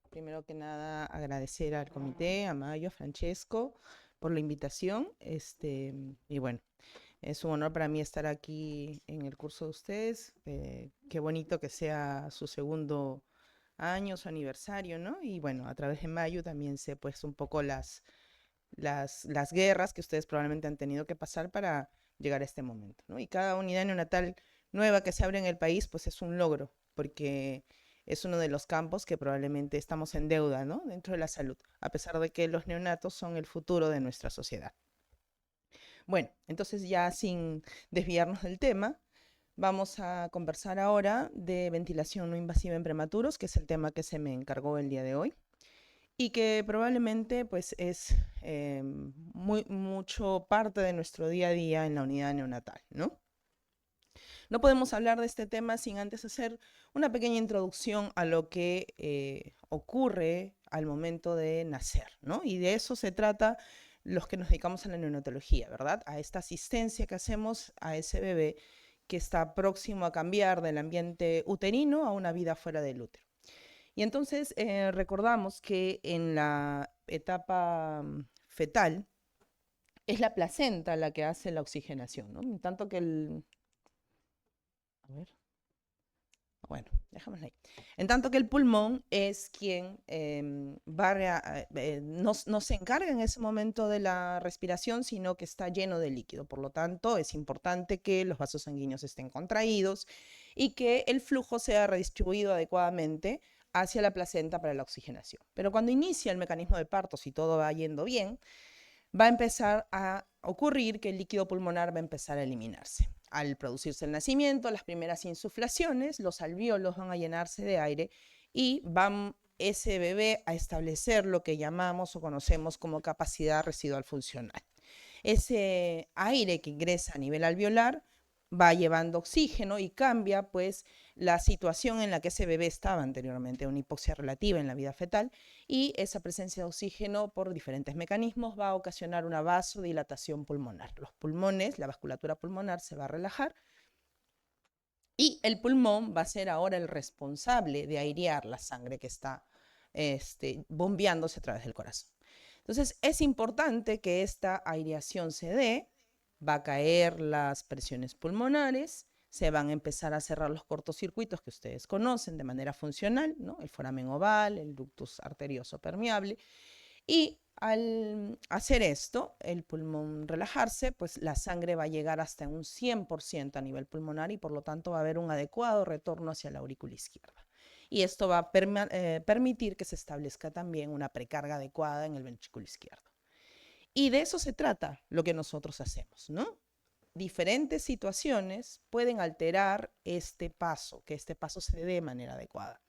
Primero que nada, agradecer al comité, a Mayo, a Francesco, por la invitación. Y bueno, es un honor para mí estar aquí en el curso de ustedes. Qué bonito que sea su segundo año, su aniversario, ¿no? Y bueno, a través de Mayo también sé pues un poco las guerras que ustedes probablemente han tenido que pasar para llegar a este momento, ¿no? Y cada unidad neonatal nueva que se abre en el país, pues es un logro, porque es uno de los campos que probablemente estamos en deuda, ¿no? Dentro de la salud, a pesar de que los neonatos son el futuro de nuestra sociedad. Bueno, entonces ya sin desviarnos del tema, vamos a conversar ahora de ventilación no invasiva en prematuros, que es el tema que se me encargó el día de hoy y que probablemente pues es mucho parte de nuestro día a día en la unidad neonatal, ¿no? No podemos hablar de este tema sin antes hacer una pequeña introducción a lo que ocurre al momento de nacer, ¿no? Y de eso se trata los que nos dedicamos a la neonatología, ¿verdad? A esta asistencia que hacemos a ese bebé que está próximo a cambiar del ambiente uterino a una vida fuera del útero. Y entonces recordamos que en la etapa fetal es la placenta la que hace la oxigenación, ¿no? En tanto que el... A ver, bueno, dejámoslo ahí. En tanto que el pulmón es quien no se encarga en ese momento de la respiración, sino que está lleno de líquido. Por lo tanto, es importante que los vasos sanguíneos estén contraídos y que el flujo sea redistribuido adecuadamente hacia la placenta para la oxigenación. Pero cuando inicia el mecanismo de parto, si todo va yendo bien, va a empezar a ocurrir que el líquido pulmonar va a empezar a eliminarse. Al producirse el nacimiento, las primeras insuflaciones, los alvéolos van a llenarse de aire y van ese bebé a establecer lo que llamamos o conocemos como capacidad residual funcional. Ese aire que ingresa a nivel alveolar va llevando oxígeno y cambia pues la situación en la que ese bebé estaba anteriormente, una hipoxia relativa en la vida fetal, y esa presencia de oxígeno por diferentes mecanismos va a ocasionar una vasodilatación pulmonar. Los pulmones, la vasculatura pulmonar se va a relajar y el pulmón va a ser ahora el responsable de airear la sangre que está bombeándose a través del corazón. Entonces es importante que esta aireación se dé, va a caer las presiones pulmonares, se van a empezar a cerrar los cortocircuitos que ustedes conocen de manera funcional, ¿no? El foramen oval, el ductus arterioso permeable, y al hacer esto, el pulmón relajarse, pues la sangre va a llegar hasta un 100% a nivel pulmonar y por lo tanto va a haber un adecuado retorno hacia la aurícula izquierda. Y esto va a permitir que se establezca también una precarga adecuada en el ventrículo izquierdo. Y de eso se trata lo que nosotros hacemos, ¿no? Diferentes situaciones pueden alterar este paso, que este paso se dé de manera adecuada.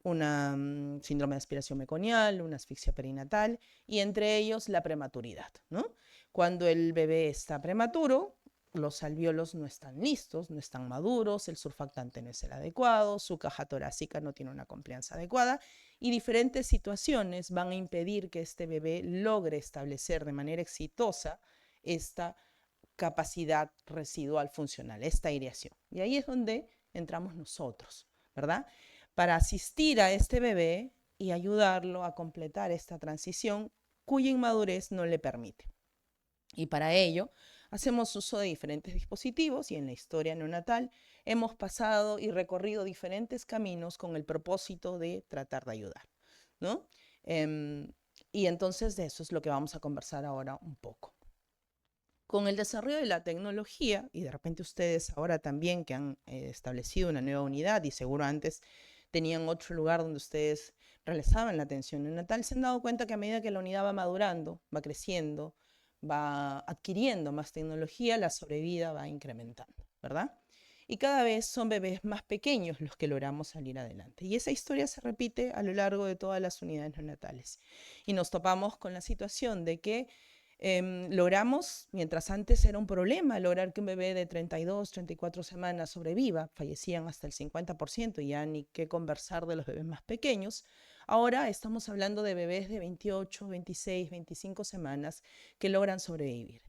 Una síndrome de aspiración meconial, una asfixia perinatal y entre ellos la prematuridad, ¿no? Cuando el bebé está prematuro, los alvéolos no están listos, no están maduros, el surfactante no es el adecuado, su caja torácica no tiene una complianza adecuada y diferentes situaciones van a impedir que este bebé logre establecer de manera exitosa esta capacidad residual funcional, esta aireación. Y ahí es donde entramos nosotros, ¿verdad? Para asistir a este bebé y ayudarlo a completar esta transición cuya inmadurez no le permite. Y para ello hacemos uso de diferentes dispositivos y en la historia neonatal hemos pasado y recorrido diferentes caminos con el propósito de tratar de ayudar, ¿no? Y entonces de eso es lo que vamos a conversar ahora un poco. Con el desarrollo de la tecnología, y de repente ustedes ahora también que han establecido una nueva unidad y seguro antes tenían otro lugar donde ustedes realizaban la atención neonatal, se han dado cuenta que a medida que la unidad va madurando, va creciendo, va adquiriendo más tecnología, la sobrevida va incrementando, ¿verdad? Y cada vez son bebés más pequeños los que logramos salir adelante. Y esa historia se repite a lo largo de todas las unidades neonatales. Y nos topamos con la situación de que logramos, mientras antes era un problema, lograr que un bebé de 32, 34 semanas sobreviva, fallecían hasta el 50%, y ya ni qué conversar de los bebés más pequeños. Ahora estamos hablando de bebés de 28, 26, 25 semanas que logran sobrevivir.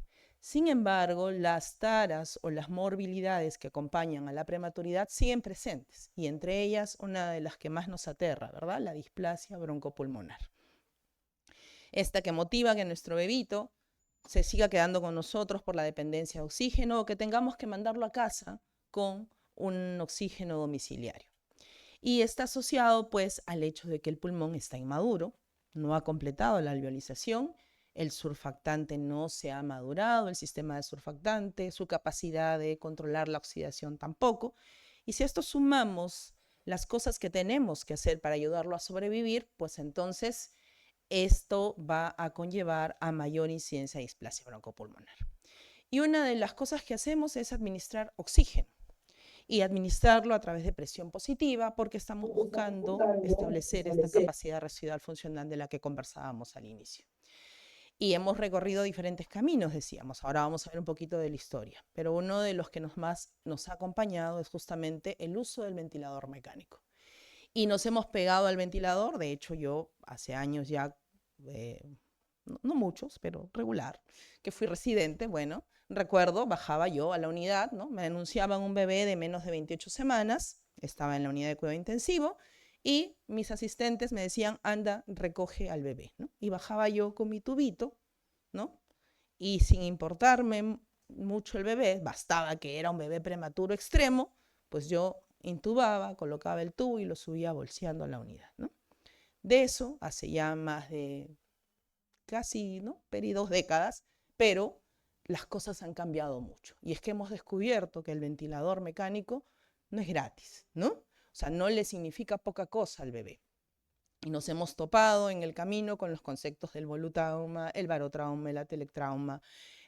Sin embargo, las taras o las morbilidades que acompañan a la prematuridad siguen presentes, y entre ellas una de las que más nos aterra, ¿verdad? La displasia broncopulmonar. Esta que motiva que nuestro bebito se siga quedando con nosotros por la dependencia de oxígeno o que tengamos que mandarlo a casa con un oxígeno domiciliario. Y está asociado pues al hecho de que el pulmón está inmaduro, no ha completado la alveolización, el surfactante no se ha madurado, el sistema de surfactante, su capacidad de controlar la oxidación tampoco. Y si a esto sumamos las cosas que tenemos que hacer para ayudarlo a sobrevivir, pues entonces esto va a conllevar a mayor incidencia de displasia broncopulmonar. Y una de las cosas que hacemos es administrar oxígeno y administrarlo a través de presión positiva porque estamos buscando establecer esta capacidad residual funcional de la que conversábamos al inicio. Y hemos recorrido diferentes caminos, decíamos. Ahora vamos a ver un poquito de la historia. Pero uno de los que más nos ha acompañado es justamente el uso del ventilador mecánico. Y nos hemos pegado al ventilador. De hecho, yo hace años ya, no muchos, pero regular, que fui residente, bueno, recuerdo, bajaba yo a la unidad, ¿no? Me anunciaban un bebé de menos de 28 semanas, estaba en la unidad de cuidado intensivo, y mis asistentes me decían, anda, recoge al bebé, ¿no? Y bajaba yo con mi tubito, ¿no? Y sin importarme mucho el bebé, bastaba que era un bebé prematuro extremo, pues yo intubaba, colocaba el tubo y lo subía bolseando a la unidad, ¿no? De eso hace ya más de casi, ¿no? 2 décadas, pero las cosas han cambiado mucho. Y es que hemos descubierto que el ventilador mecánico no es gratis, ¿no? O sea, no le significa poca cosa al bebé. Y nos hemos topado en el camino con los conceptos del volutrauma, el barotrauma, el atelectrauma,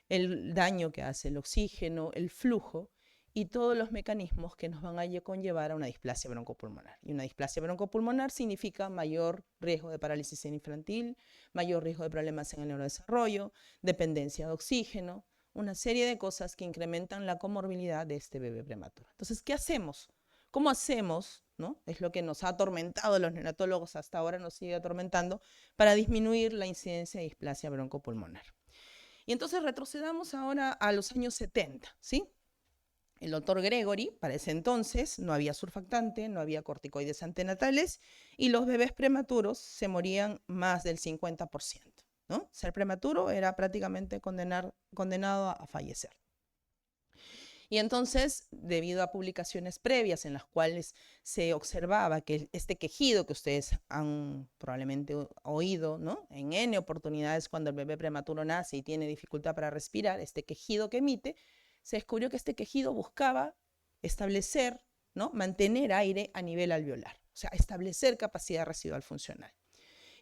el daño que hace el oxígeno, el flujo y todos los mecanismos que nos van a conllevar a una displasia broncopulmonar. Y una displasia broncopulmonar significa mayor riesgo de parálisis infantil, mayor riesgo de problemas en el neurodesarrollo, dependencia de oxígeno, una serie de cosas que incrementan la comorbilidad de este bebé prematuro. Entonces, ¿qué hacemos? ¿Cómo hacemos? ¿No? Es lo que nos ha atormentado a los neonatólogos hasta ahora, nos sigue atormentando, para disminuir la incidencia de displasia broncopulmonar. Y entonces retrocedamos ahora a los años 70, ¿sí? El doctor Gregory, para ese entonces, no había surfactante, no había corticoides antenatales y los bebés prematuros se morían más del 50%, ¿no? Ser prematuro era prácticamente condenado a fallecer. Y entonces, debido a publicaciones previas en las cuales se observaba que este quejido que ustedes han probablemente oído, ¿no? En N oportunidades cuando el bebé prematuro nace y tiene dificultad para respirar, este quejido que emite, se descubrió que este quejido buscaba establecer, ¿no? Mantener aire a nivel alveolar, o sea, establecer capacidad residual funcional.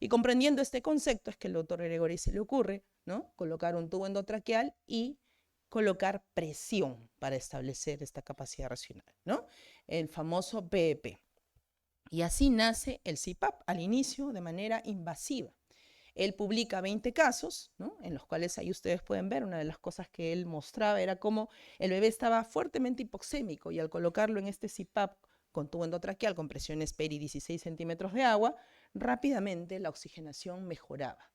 Y comprendiendo este concepto es que al doctor Gregory se le ocurre, ¿no? Colocar un tubo endotraqueal y colocar presión para establecer esta capacidad residual, ¿no? El famoso PEP. Y así nace el CPAP al inicio de manera invasiva. Él publica 20 casos, ¿no? En los cuales ahí ustedes pueden ver, una de las cosas que él mostraba era cómo el bebé estaba fuertemente hipoxémico y al colocarlo en este CPAP con tubo endotraqueal con presiones PERI 16 centímetros de agua, rápidamente la oxigenación mejoraba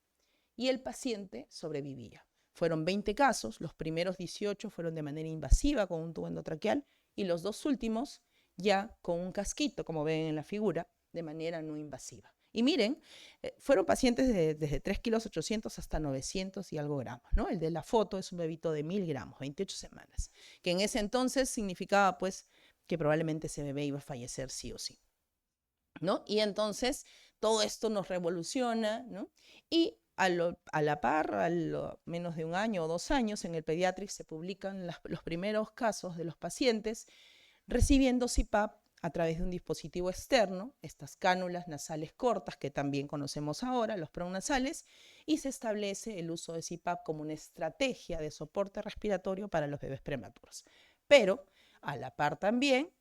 y el paciente sobrevivía. Fueron 20 casos, los primeros 18 fueron de manera invasiva con un tubo endotraqueal y los 2 últimos ya con un casquito, como ven en la figura, de manera no invasiva. Y miren, fueron pacientes desde 3,8 kilos hasta 900 y algo gramos, ¿no? El de la foto es un bebito de 1000 gramos, 28 semanas, que en ese entonces significaba pues que probablemente ese bebé iba a fallecer sí o sí, ¿no? Y entonces todo esto nos revoluciona, ¿no? Y a la par, menos de un año o 2 años, en el Pediatrics se publican los primeros casos de los pacientes recibiendo CPAP a través de un dispositivo externo, estas cánulas nasales cortas que también conocemos ahora, los pronasales, y se establece el uso de CPAP como una estrategia de soporte respiratorio para los bebés prematuros. Pero a la par también,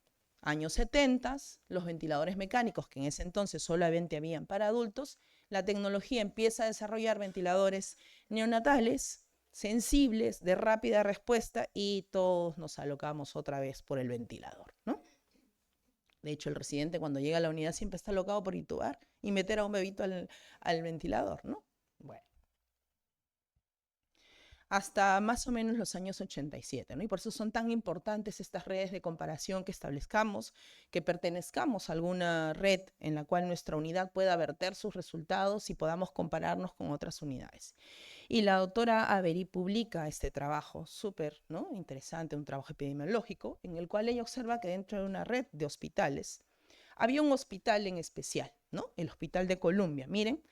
años 70, los ventiladores mecánicos, que en ese entonces solamente habían para adultos, la tecnología empieza a desarrollar ventiladores neonatales sensibles, de rápida respuesta, y todos nos alocamos otra vez por el ventilador, ¿no? De hecho, el residente cuando llega a la unidad siempre está alocado por intubar y meter a un bebito al ventilador, ¿no? Bueno. hasta más o menos los años 87, ¿no? Y por eso son tan importantes estas redes de comparación que establezcamos, que pertenezcamos a alguna red en la cual nuestra unidad pueda verter sus resultados y podamos compararnos con otras unidades. Y la doctora Avery publica este trabajo súper, ¿no?, interesante, un trabajo epidemiológico, en el cual ella observa que dentro de una red de hospitales había un hospital en especial, ¿no?, el Hospital de Columbia. Miren,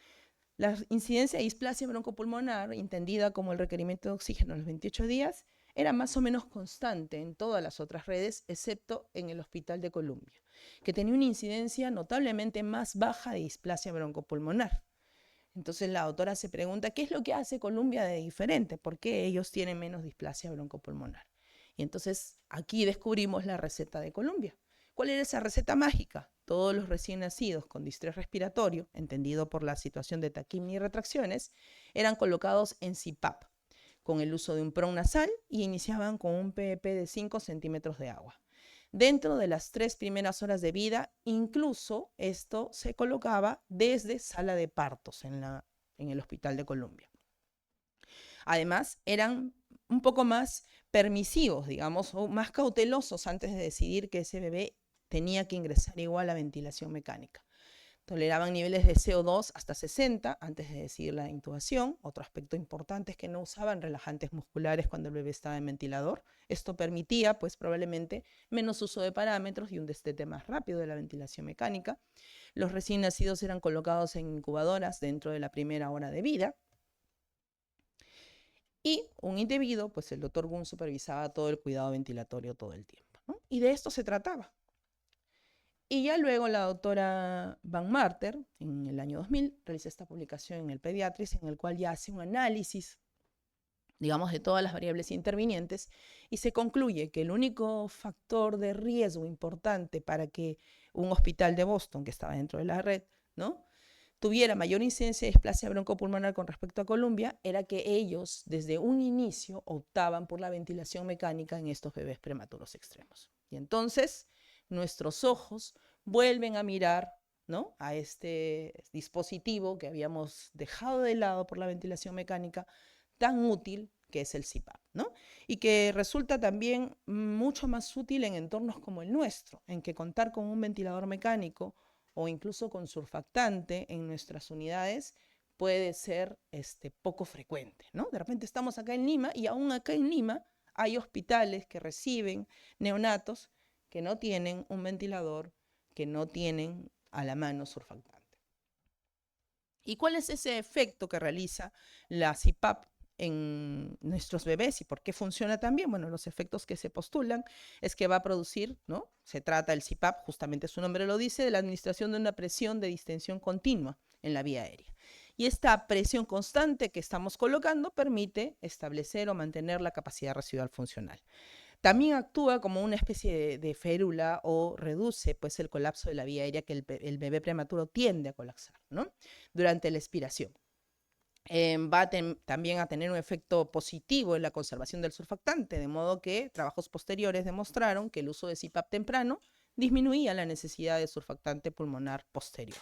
la incidencia de displasia broncopulmonar, entendida como el requerimiento de oxígeno a los 28 días, era más o menos constante en todas las otras redes, excepto en el Hospital de Columbia, que tenía una incidencia notablemente más baja de displasia broncopulmonar. Entonces la autora se pregunta, ¿qué es lo que hace Columbia de diferente? ¿Por qué ellos tienen menos displasia broncopulmonar? Y entonces aquí descubrimos la receta de Columbia. ¿Cuál era esa receta mágica? Todos los recién nacidos con distrés respiratorio, entendido por la situación de taquimia y retracciones, eran colocados en CPAP con el uso de un PRON nasal y iniciaban con un PEP de 5 centímetros de agua. Dentro de las 3 primeras horas de vida, incluso esto se colocaba desde sala de partos en el Hospital de Columbia. Además, eran un poco más permisivos, digamos, o más cautelosos antes de decidir que ese bebé tenía que ingresar igual a ventilación mecánica. Toleraban niveles de CO2 hasta 60 antes de decidir la intubación. Otro aspecto importante es que no usaban relajantes musculares cuando el bebé estaba en ventilador. Esto permitía, pues probablemente, menos uso de parámetros y un destete más rápido de la ventilación mecánica. Los recién nacidos eran colocados en incubadoras dentro de la primera hora de vida. Y un individuo, pues el doctor Gunn supervisaba todo el cuidado ventilatorio todo el tiempo, ¿no? Y de esto se trataba. Y ya luego la doctora Van Marter, en el año 2000, realiza esta publicación en el Pediatrics, en el cual ya hace un análisis, digamos, de todas las variables intervinientes, y se concluye que el único factor de riesgo importante para que un hospital de Boston, que estaba dentro de la red, ¿no?, tuviera mayor incidencia de displasia broncopulmonar con respecto a Columbia, era que ellos, desde un inicio, optaban por la ventilación mecánica en estos bebés prematuros extremos. Y entonces nuestros ojos vuelven a mirar, ¿no?, a este dispositivo que habíamos dejado de lado por la ventilación mecánica, tan útil que es el CPAP, ¿no? Y que resulta también mucho más útil en entornos como el nuestro, en que contar con un ventilador mecánico o incluso con surfactante en nuestras unidades puede ser poco frecuente, ¿no? De repente estamos acá en Lima y aún acá en Lima hay hospitales que reciben neonatos que no tienen un ventilador, que no tienen a la mano surfactante. ¿Y cuál es ese efecto que realiza la CPAP en nuestros bebés y por qué funciona tan bien? Bueno, los efectos que se postulan es que va a producir, ¿no?, se trata el CPAP, justamente su nombre lo dice, de la administración de una presión de distensión continua en la vía aérea. Y esta presión constante que estamos colocando permite establecer o mantener la capacidad residual funcional. También actúa como una especie de férula o reduce, pues, el colapso de la vía aérea que el bebé prematuro tiende a colapsar, ¿no?, durante la expiración. Va también a tener un efecto positivo en la conservación del surfactante, de modo que trabajos posteriores demostraron que el uso de CPAP temprano disminuía la necesidad de surfactante pulmonar posterior.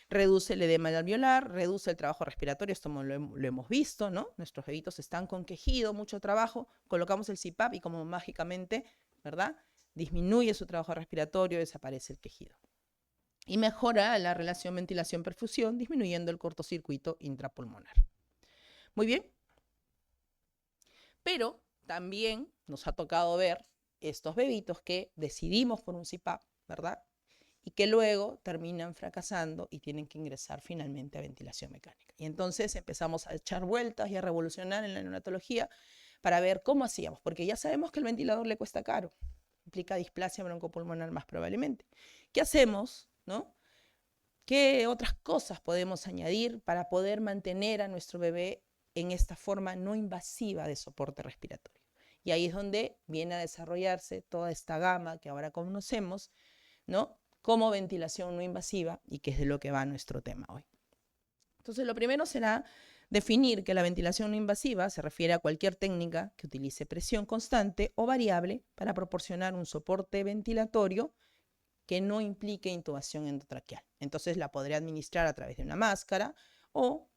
Reduce el edema alveolar, reduce el trabajo respiratorio, esto lo hemos visto, ¿no? Nuestros bebitos están con quejido, mucho trabajo, colocamos el CPAP y como mágicamente, ¿verdad?, disminuye su trabajo respiratorio, desaparece el quejido. Y mejora la relación ventilación-perfusión, disminuyendo el cortocircuito intrapulmonar. Muy bien. Pero también nos ha tocado ver estos bebitos que decidimos por un CPAP, ¿verdad?, y que luego terminan fracasando y tienen que ingresar finalmente a ventilación mecánica. Y entonces empezamos a echar vueltas y a revolucionar en la neonatología para ver cómo hacíamos, porque ya sabemos que el ventilador le cuesta caro, implica displasia broncopulmonar más probablemente. ¿Qué hacemos, no? ¿Qué otras cosas podemos añadir para poder mantener a nuestro bebé en esta forma no invasiva de soporte respiratorio? Y ahí es donde viene a desarrollarse toda esta gama que ahora conocemos, ¿no?, como ventilación no invasiva, y que es de lo que va nuestro tema hoy. Entonces, lo primero será definir que la ventilación no invasiva se refiere a cualquier técnica que utilice presión constante o variable para proporcionar un soporte ventilatorio que no implique intubación endotraqueal. Entonces la podré administrar a través de una máscara o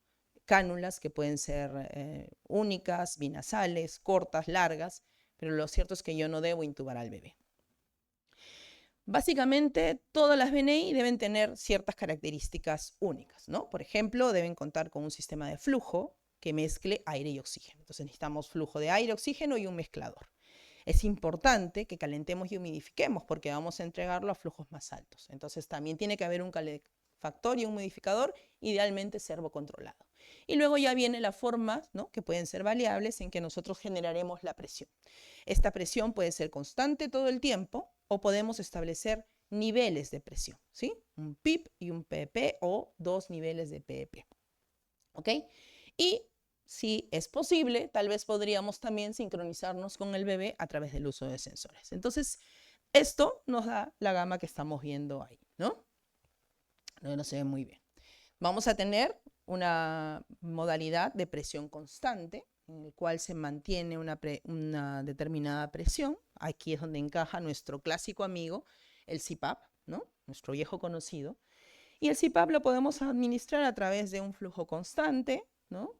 cánulas que pueden ser únicas, binasales, cortas, largas, pero lo cierto es que yo no debo intubar al bebé. Básicamente, todas las BNI deben tener ciertas características únicas, ¿no? Por ejemplo, deben contar con un sistema de flujo que mezcle aire y oxígeno. Entonces necesitamos flujo de aire, oxígeno y un mezclador. Es importante que calentemos y humidifiquemos porque vamos a entregarlo a flujos más altos. Entonces también tiene que haber un calefactor y un humidificador, idealmente servocontrolado. Y luego ya viene la forma, ¿no?, que pueden ser variables en que nosotros generaremos la presión. Esta presión puede ser constante todo el tiempo o podemos establecer niveles de presión, ¿sí? Un PIP y un PEP o 2 niveles de PEP. ¿Ok? Y si es posible, tal vez podríamos también sincronizarnos con el bebé a través del uso de sensores. Entonces, esto nos da la gama que estamos viendo ahí, ¿no? No se ve muy bien. Vamos a tener una modalidad de presión constante, en el cual se mantiene una determinada presión. Aquí es donde encaja nuestro clásico amigo, el CPAP, ¿no? Nuestro viejo conocido. Y el CPAP lo podemos administrar a través de un flujo constante, ¿no?,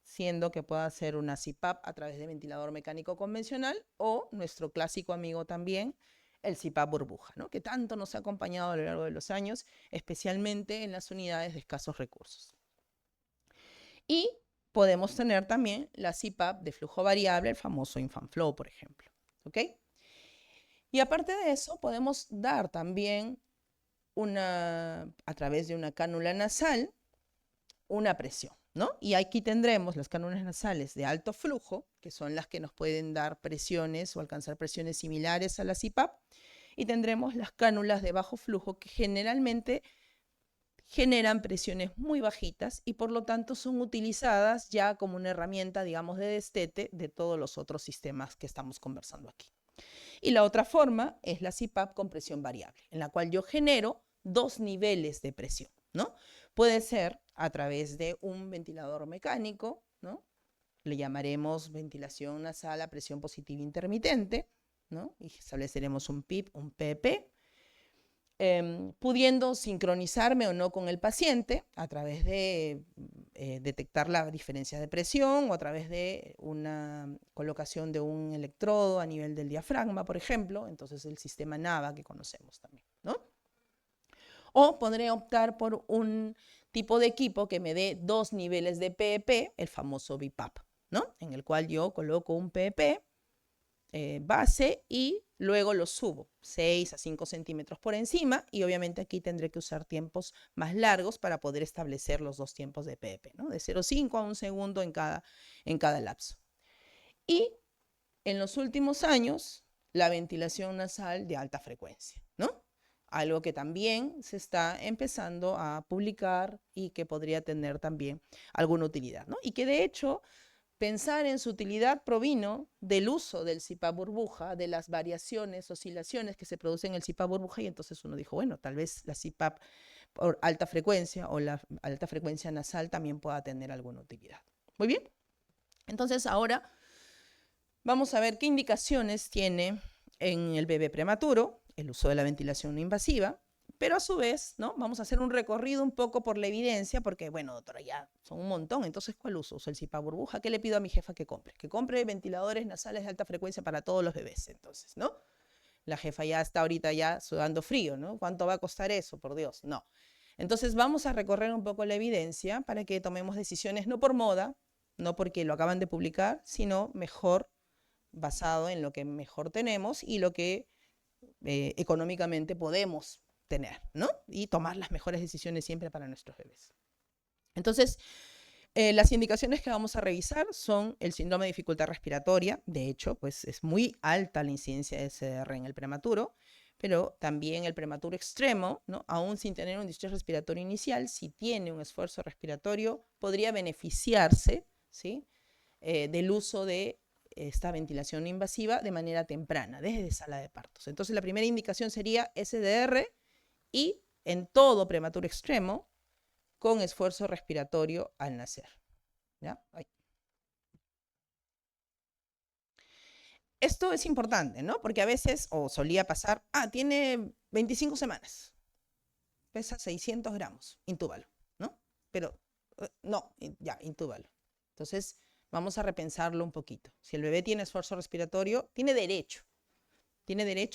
siendo que pueda ser una CPAP a través de ventilador mecánico convencional o nuestro clásico amigo también, el CPAP burbuja, ¿no?, que tanto nos ha acompañado a lo largo de los años, especialmente en las unidades de escasos recursos. Y podemos tener también la CPAP de flujo variable, el famoso infant flow, por ejemplo. ¿Ok? Y aparte de eso, podemos dar también a través de una cánula nasal, una presión, ¿no? Y aquí tendremos las cánulas nasales de alto flujo, que son las que nos pueden dar presiones o alcanzar presiones similares a la CPAP, y tendremos las cánulas de bajo flujo, que generalmente generan presiones muy bajitas y por lo tanto son utilizadas ya como una herramienta, digamos, de destete de todos los otros sistemas que estamos conversando aquí. Y la otra forma es la CPAP con presión variable, en la cual yo genero 2 niveles de presión, ¿no? Puede ser a través de un ventilador mecánico, ¿no? Le llamaremos ventilación nasal a presión positiva intermitente, ¿no? Y estableceremos un PIP, un PP, pudiendo sincronizarme o no con el paciente a través de detectar la diferencia de presión o a través de una colocación de un electrodo a nivel del diafragma, por ejemplo, entonces el sistema NAVA que conocemos también, ¿no? O podré optar por un tipo de equipo que me dé 2 niveles de PEP, el famoso BiPAP, ¿no?, en el cual yo coloco un PEP base y luego lo subo 6 a 5 centímetros por encima y obviamente aquí tendré que usar tiempos más largos para poder establecer los 2 tiempos de PEP, ¿no?, de 0,5 a 1 segundo en cada lapso. Y en los últimos años, la ventilación nasal de alta frecuencia, ¿no?, algo que también se está empezando a publicar y que podría tener también alguna utilidad, ¿no? Y que de hecho pensar en su utilidad provino del uso del CPAP burbuja, de las variaciones, oscilaciones que se producen en el CPAP burbuja, y entonces uno dijo, bueno, tal vez la CPAP por alta frecuencia o la alta frecuencia nasal también pueda tener alguna utilidad. Muy bien. Entonces ahora vamos a ver qué indicaciones tiene en el bebé prematuro el uso de la ventilación no invasiva, pero a su vez, ¿no?, vamos a hacer un recorrido un poco por la evidencia, porque, bueno, doctora, ya son un montón, entonces, ¿cuál uso? ¿Uso el CPAP burbuja? ¿Qué le pido a mi jefa que compre? Que compre ventiladores nasales de alta frecuencia para todos los bebés, entonces, ¿no? La jefa ya está ahorita ya sudando frío, ¿no? ¿Cuánto va a costar eso? Por Dios, no. Entonces, vamos a recorrer un poco la evidencia para que tomemos decisiones no por moda, no porque lo acaban de publicar, sino mejor basado en lo que mejor tenemos y lo que económicamente podemos tener, ¿no? Y tomar las mejores decisiones siempre para nuestros bebés. Entonces, las indicaciones que vamos a revisar son el síndrome de dificultad respiratoria. De hecho, pues es muy alta la incidencia de SR en el prematuro, pero también el prematuro extremo, ¿no?, aún sin tener un distrés respiratorio inicial, si tiene un esfuerzo respiratorio, podría beneficiarse, ¿sí?, del uso de esta ventilación invasiva de manera temprana, desde sala de partos. Entonces, la primera indicación sería SDR y en todo prematuro extremo con esfuerzo respiratorio al nacer. ¿Ya? Ay. Esto es importante, ¿no? Porque a veces, o solía pasar, tiene 25 semanas, pesa 600 gramos, intúbalo, ¿no? Pero No, ya, intúbalo. Entonces, vamos a repensarlo un poquito. Si el bebé tiene esfuerzo respiratorio, tiene derecho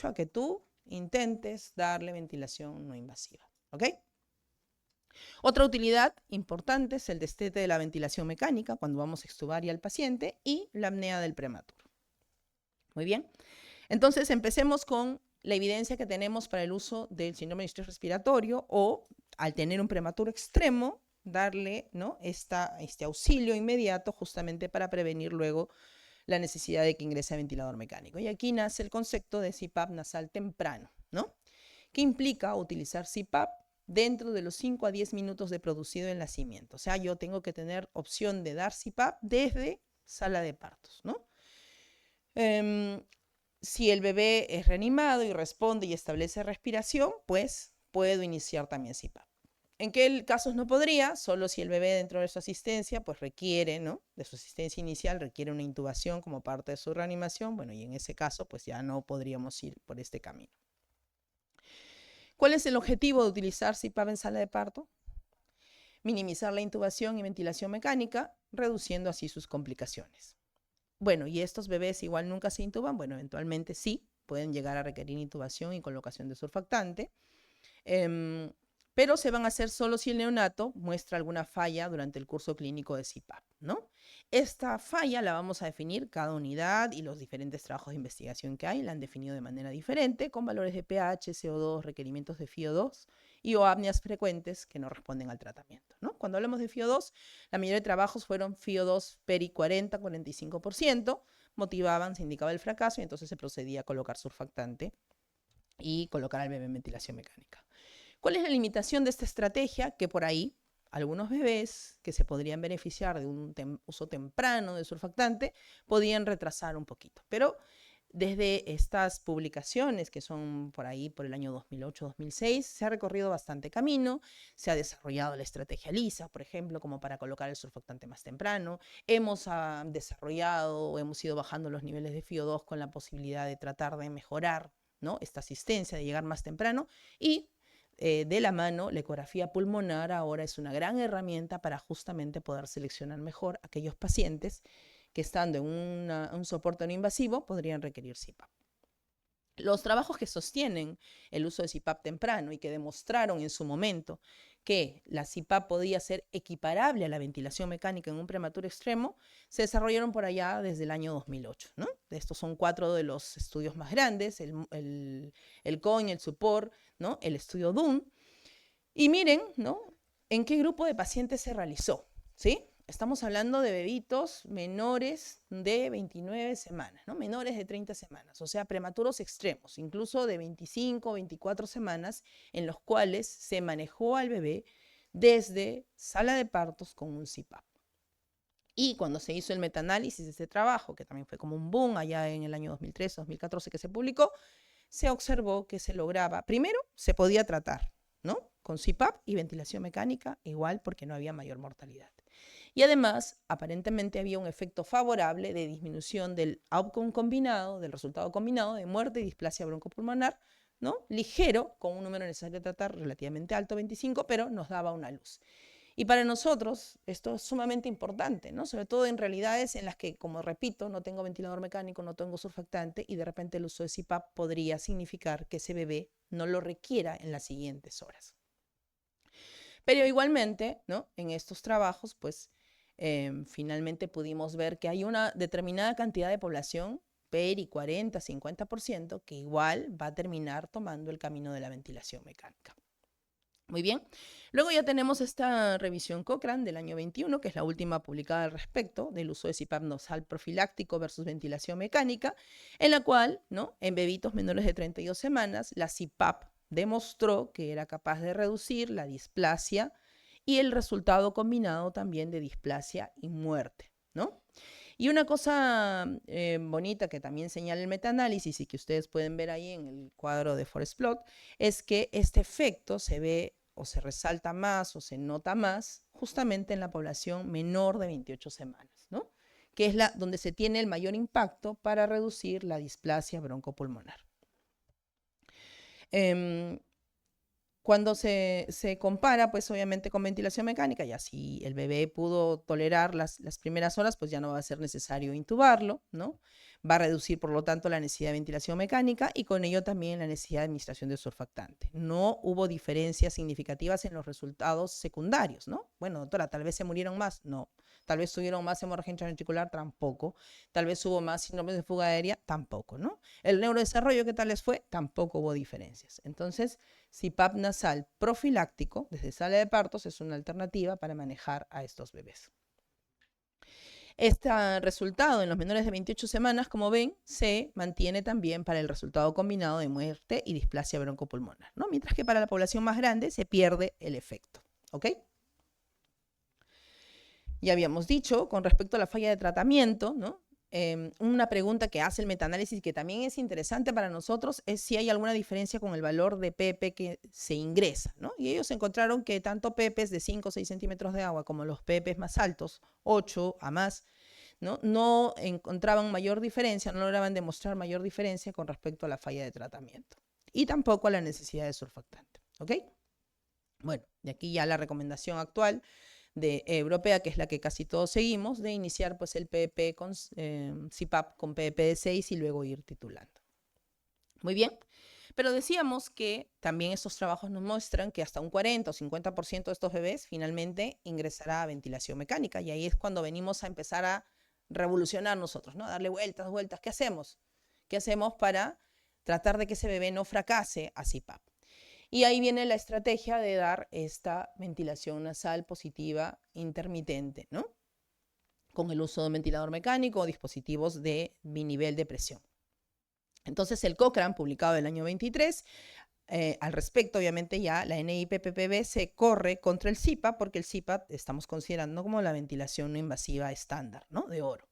a que tú intentes darle ventilación no invasiva, ¿ok? Otra utilidad importante es el destete de la ventilación mecánica cuando vamos a extubar ya al paciente y la apnea del prematuro. Muy bien. Entonces, empecemos con la evidencia que tenemos para el uso del síndrome de distrés respiratorio o, al tener un prematuro extremo, darle, ¿no?, este auxilio inmediato justamente para prevenir luego la necesidad de que ingrese a ventilador mecánico. Y aquí nace el concepto de CPAP nasal temprano, ¿no?, que implica utilizar CPAP dentro de los 5 a 10 minutos de producido el nacimiento. O sea, yo tengo que tener opción de dar CPAP desde sala de partos, ¿no? Si el bebé es reanimado y responde y establece respiración, pues puedo iniciar también CPAP. ¿En qué casos no podría? Solo si el bebé dentro de su asistencia pues requiere, ¿no?, de su asistencia inicial, requiere una intubación como parte de su reanimación. Bueno, y en ese caso pues ya no podríamos ir por este camino. ¿Cuál es el objetivo de utilizar CPAP en sala de parto? Minimizar la intubación y ventilación mecánica, reduciendo así sus complicaciones. Bueno, ¿y estos bebés igual nunca se intuban? Bueno, eventualmente sí, pueden llegar a requerir intubación y colocación de surfactante, pero se van a hacer solo si el neonato muestra alguna falla durante el curso clínico de CPAP, ¿no? Esta falla la vamos a definir cada unidad y los diferentes trabajos de investigación que hay, la han definido de manera diferente, con valores de pH, CO2, requerimientos de FiO2 y o apneas frecuentes que no responden al tratamiento, ¿no? Cuando hablamos de FiO2, la mayoría de trabajos fueron FiO2 peri 40-45%, motivaban, se indicaba el fracaso y entonces se procedía a colocar surfactante y colocar al bebé en ventilación mecánica. ¿Cuál es la limitación de esta estrategia? Que por ahí algunos bebés que se podrían beneficiar de un uso temprano de surfactante podían retrasar un poquito. Pero desde estas publicaciones, que son por ahí por el año 2008-2006, se ha recorrido bastante camino, se ha desarrollado la estrategia LISA, por ejemplo, como para colocar el surfactante más temprano. Hemos desarrollado o hemos ido bajando los niveles de FiO2 con la posibilidad de tratar de mejorar, ¿no?, esta asistencia, de llegar más temprano. Y de la mano, la ecografía pulmonar ahora es una gran herramienta para justamente poder seleccionar mejor aquellos pacientes que, estando en un soporte no invasivo, podrían requerir CPAP. Los trabajos que sostienen el uso de CPAP temprano y que demostraron en su momento que la CPAP podía ser equiparable a la ventilación mecánica en un prematuro extremo, se desarrollaron por allá desde el año 2008, ¿no? Estos son 4 de los estudios más grandes, el COIN, el SUPOR, ¿no?, el estudio DUN. Y miren, ¿no?, en qué grupo de pacientes se realizó, ¿sí? Estamos hablando de bebitos menores de 29 semanas, ¿no?, menores de 30 semanas, o sea, prematuros extremos, incluso de 25 o 24 semanas, en los cuales se manejó al bebé desde sala de partos con un CPAP. Y cuando se hizo el metaanálisis de este trabajo, que también fue como un boom allá en el año 2013-2014 que se publicó, se observó que se lograba, primero, se podía tratar, ¿no?, con CPAP y ventilación mecánica, igual, porque no había mayor mortalidad. Y además, aparentemente había un efecto favorable de disminución del outcome combinado, del resultado combinado de muerte y displasia broncopulmonar, ¿no?, ligero, con un número necesario de tratar relativamente alto, 25, pero nos daba una luz. Y para nosotros esto es sumamente importante, ¿no?, sobre todo en realidades en las que, como repito, no tengo ventilador mecánico, no tengo surfactante y de repente el uso de CPAP podría significar que ese bebé no lo requiera en las siguientes horas. Pero igualmente, ¿no?, en estos trabajos, pues finalmente pudimos ver que hay una determinada cantidad de población, peri 40-50%, que igual va a terminar tomando el camino de la ventilación mecánica. Muy bien. Luego ya tenemos esta revisión Cochrane del año 21, que es la última publicada al respecto del uso de CPAP nasal profiláctico versus ventilación mecánica, en la cual, ¿no?, en bebitos menores de 32 semanas, la CPAP demostró que era capaz de reducir la displasia y el resultado combinado también de displasia y muerte, ¿no? Y una cosa bonita que también señala el metaanálisis y que ustedes pueden ver ahí en el cuadro de Forest Plot es que este efecto se ve o se resalta más o se nota más justamente en la población menor de 28 semanas, ¿no?, que es donde se tiene el mayor impacto para reducir la displasia broncopulmonar. Cuando se compara, pues obviamente con ventilación mecánica, ya si el bebé pudo tolerar las primeras horas, pues ya no va a ser necesario intubarlo, ¿no? Va a reducir, por lo tanto, la necesidad de ventilación mecánica y con ello también la necesidad de administración de surfactante. No hubo diferencias significativas en los resultados secundarios, ¿no? Bueno, doctora, tal vez se murieron más, no. Tal vez tuvieron más hemorragia intraventricular, tampoco. Tal vez hubo más síndromes de fuga aérea, tampoco, ¿no? El neurodesarrollo, ¿qué tal les fue? Tampoco hubo diferencias. Entonces, CPAP nasal profiláctico desde sala de partos es una alternativa para manejar a estos bebés. Este resultado en los menores de 28 semanas, como ven, se mantiene también para el resultado combinado de muerte y displasia broncopulmonar, ¿no? Mientras que para la población más grande se pierde el efecto, ¿ok? Ya habíamos dicho, con respecto a la falla de tratamiento, ¿no? Una pregunta que hace el metaanálisis y que también es interesante para nosotros es si hay alguna diferencia con el valor de pp que se ingresa, ¿no? Y ellos encontraron que tanto pp's de 5 o 6 centímetros de agua como los pp's más altos, 8 a más, no encontraban mayor diferencia, no lograban demostrar mayor diferencia con respecto a la falla de tratamiento y tampoco a la necesidad de surfactante, ¿ok? Bueno, y aquí ya la recomendación actual europea, que es la que casi todos seguimos, de iniciar pues el PEP con CPAP con PEP de 6 y luego ir titulando. Muy bien, pero decíamos que también estos trabajos nos muestran que hasta un 40 o 50% de estos bebés finalmente ingresará a ventilación mecánica y ahí es cuando venimos a empezar a revolucionar nosotros, ¿no? A darle vueltas, vueltas. ¿Qué hacemos? ¿Qué hacemos para tratar de que ese bebé no fracase a CPAP? Y ahí viene la estrategia de dar esta ventilación nasal positiva intermitente, ¿no? Con el uso de un ventilador mecánico o dispositivos de binivel de presión. Entonces el Cochrane, publicado el año 23, al respecto, obviamente ya la NIPPB se corre contra el CPAP porque el CPAP estamos considerando como la ventilación no invasiva estándar, ¿no? De oro.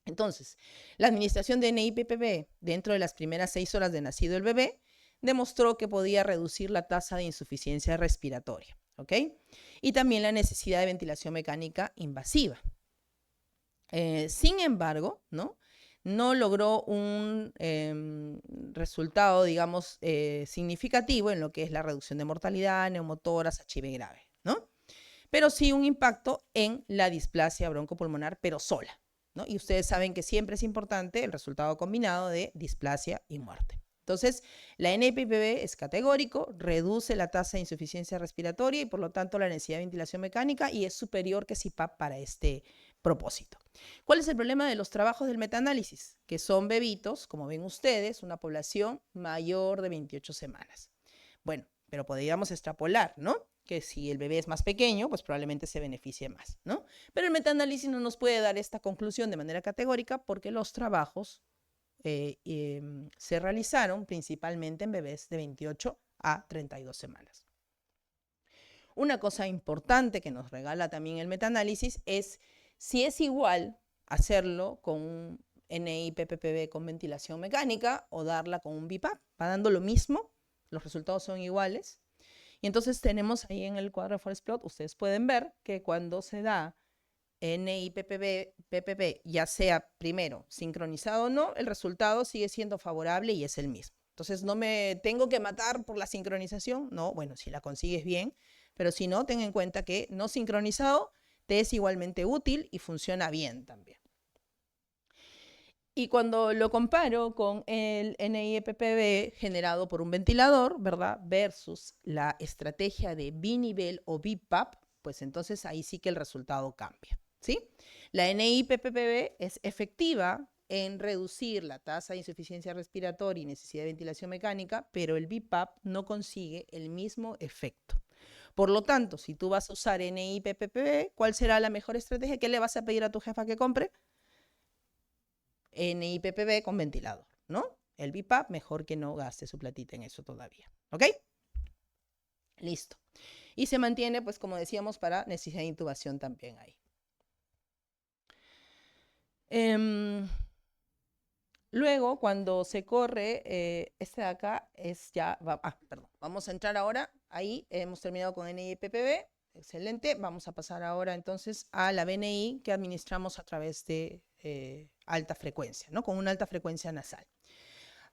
Entonces, la administración de NIPPB dentro de las primeras 6 horas de nacido el bebé demostró que podía reducir la tasa de insuficiencia respiratoria, ¿ok? Y también la necesidad de ventilación mecánica invasiva. Sin embargo, no logró un resultado, digamos, significativo en lo que es la reducción de mortalidad, neumotoras, HIV grave, ¿no? Pero sí un impacto en la displasia broncopulmonar, pero sola, ¿no? Y ustedes saben que siempre es importante el resultado combinado de displasia y muerte. Entonces, la NIPPB es categórico, reduce la tasa de insuficiencia respiratoria y por lo tanto la necesidad de ventilación mecánica y es superior que CPAP para este propósito. ¿Cuál es el problema de los trabajos del metaanálisis? Que son bebitos, como ven ustedes, una población mayor de 28 semanas. Bueno, pero podríamos extrapolar, ¿no? Que si el bebé es más pequeño, pues probablemente se beneficie más, ¿no? Pero el metaanálisis no nos puede dar esta conclusión de manera categórica porque los trabajos se realizaron principalmente en bebés de 28 a 32 semanas. Una cosa importante que nos regala también el metaanálisis es si es igual hacerlo con un NIPPB con ventilación mecánica o darla con un BiPAP. Va dando lo mismo, los resultados son iguales. Y entonces tenemos ahí en el cuadro de Forest Plot, ustedes pueden ver que cuando se da NIPPB, ya sea primero sincronizado o no, el resultado sigue siendo favorable y es el mismo. Entonces no me tengo que matar por la sincronización, no, bueno, si la consigues bien, pero si no, ten en cuenta que no sincronizado te es igualmente útil y funciona bien también. Y cuando lo comparo con el NIPPB generado por un ventilador, ¿verdad? Versus la estrategia de binivel o BiPAP, pues entonces ahí sí que el resultado cambia, ¿sí? La NIPPB es efectiva en reducir la tasa de insuficiencia respiratoria y necesidad de ventilación mecánica, pero el BiPAP no consigue el mismo efecto. Por lo tanto, si tú vas a usar NIPPB, ¿cuál será la mejor estrategia? ¿Qué le vas a pedir a tu jefa que compre? NIPPB con ventilador, ¿no? El BiPAP, mejor que no gaste su platita en eso todavía, ¿ok? Listo. Y se mantiene, pues como decíamos, para necesidad de intubación también ahí. Luego, cuando se corre, este de acá es ya, perdón, vamos a entrar ahora, ahí hemos terminado con NIPPB, excelente, vamos a pasar ahora entonces a la BNI que administramos a través de alta frecuencia, ¿no? Con una alta frecuencia nasal.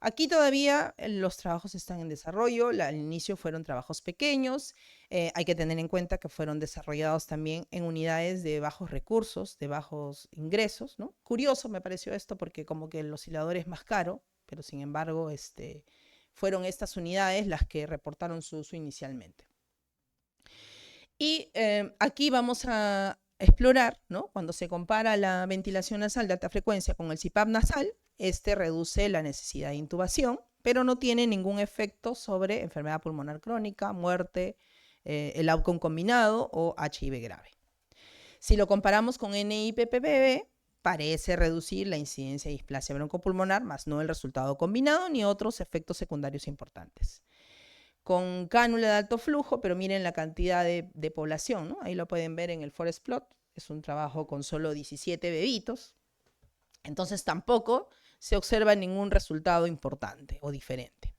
Aquí todavía los trabajos están en desarrollo, al inicio fueron trabajos pequeños, hay que tener en cuenta que fueron desarrollados también en unidades de bajos recursos, de bajos ingresos, ¿no? Curioso me pareció esto porque como que el oscilador es más caro, pero sin embargo fueron estas unidades las que reportaron su uso inicialmente. Y aquí vamos a explorar, ¿no? Cuando se compara la ventilación nasal de alta frecuencia con el CPAP nasal, reduce la necesidad de intubación, pero no tiene ningún efecto sobre enfermedad pulmonar crónica, muerte, el outcome combinado o HIV grave. Si lo comparamos con NIPPB, parece reducir la incidencia de displasia broncopulmonar, más no el resultado combinado ni otros efectos secundarios importantes. Con cánula de alto flujo, pero miren la cantidad de población, ¿no? Ahí lo pueden ver en el forest plot, es un trabajo con solo 17 bebitos, entonces tampoco se observa ningún resultado importante o diferente.